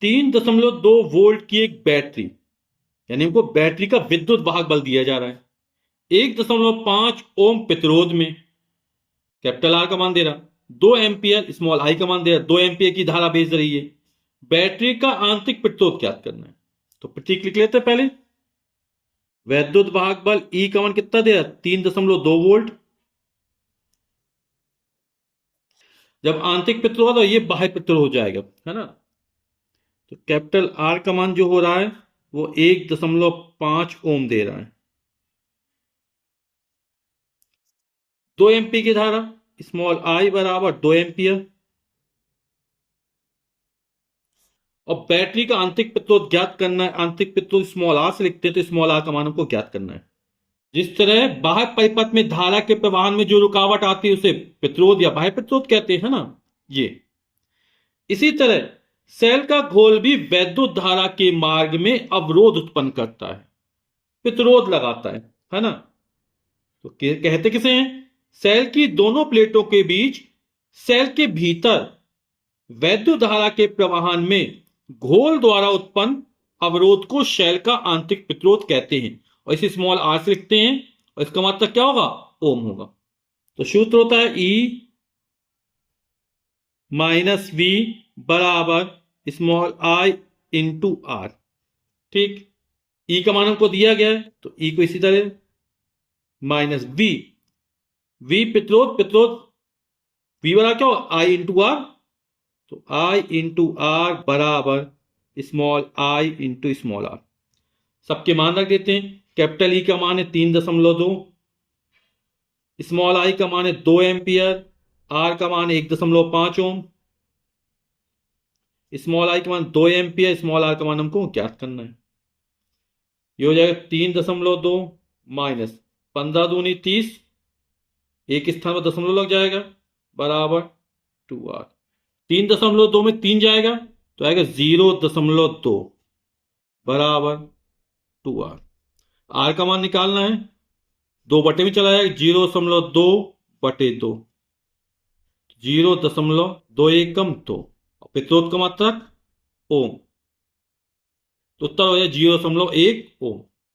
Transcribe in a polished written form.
3.2 volt की एक battery, यानी हमको बैटरी का विद्युत वाहक बल दिया जा रहा है। 1.5 ओम प्रतिरोध में कैपिटल आर का मान दे रहा, 2 एम्पियर स्मॉल आई का मान दे रहा, 2 एम्पियर की धारा भेज रही है। बैटरी का आंतरिक प्रतिरोध ज्ञात करना है। तो प्रतीक लिख लेते हैं पहले। वैद्युत वाहक बल ई का मान कितना दे रहा, 3.2 वोल्ट। जब आंतरिक प्रतिरोध और ये बाह्य प्रतिरोध हो जाएगा, है ना, तो कैपिटल आर का मान जो हो रहा है वो 1.5 ओम दे रहा है। 2 एम्पियर की धारा स्मॉल आई बराबर 2 एम्पियर। और बैटरी का आंतरिक प्रतिरोध ज्ञात करना है। आंतरिक प्रतिरोध स्मॉल आर से लिखते हैं, तो स्मॉल आर का मान हमको ज्ञात करना है। जिस तरह बाह्य परिपथ में धारा के प्रवाहन में जो रुकावट आती है उसे प्रतिरोध या बाह्य प्रतिरोध कहते हैं ना, ये। इसी तरह सेल का घोल भी वैद्युत धारा के मार्ग में अवरोध उत्पन्न करता है, प्रतिरोध लगाता है ना। तो कहते किसे हैं, सेल की दोनों प्लेटों के बीच सेल के भीतर वैद्युत धारा के प्रवाहन में घोल द्वारा उत्पन्न अवरोध को सेल का आंतरिक प्रतिरोध कहते हैं। और इसे स्मॉल आर से लिखते हैं, और इसका मतलब क्या होगा, ओम होगा। तो सूत्र होता है E माइनस V बराबर स्मॉल आई इंटू आर। ठीक, E का मान हमको दिया गया है, तो E को इसी तरह माइनस V प्रतिरोध V बराबर क्या होगा, I इंटू आर। तो I इंटू आर बराबर small i into small r. सबके मान रख देते हैं। कैपिटल E का मान है 3.2, स्मॉल आई का मान है 2 एम्पियर, आर का मान है 1.5 ओम। स्मॉल आई का मान 2 एम्पियर, स्मॉल आर का मान हमको ज्ञात करना है। ये हो जाएगा 3.2 माइनस 15 दूनी 30, एक स्थान पर दशमलव लग जाएगा, बराबर 2R। 3.2 में 3 जाएगा तो आएगा 0.2 बराबर 2R। आर का मान निकालना है, 2 बटे में चला जाएगा, 0.2 बटे 2, 0.2 एकम 2। प्रतिरोध का मात्रक ओम, तो उत्तर हो जाए 0.1 ओम।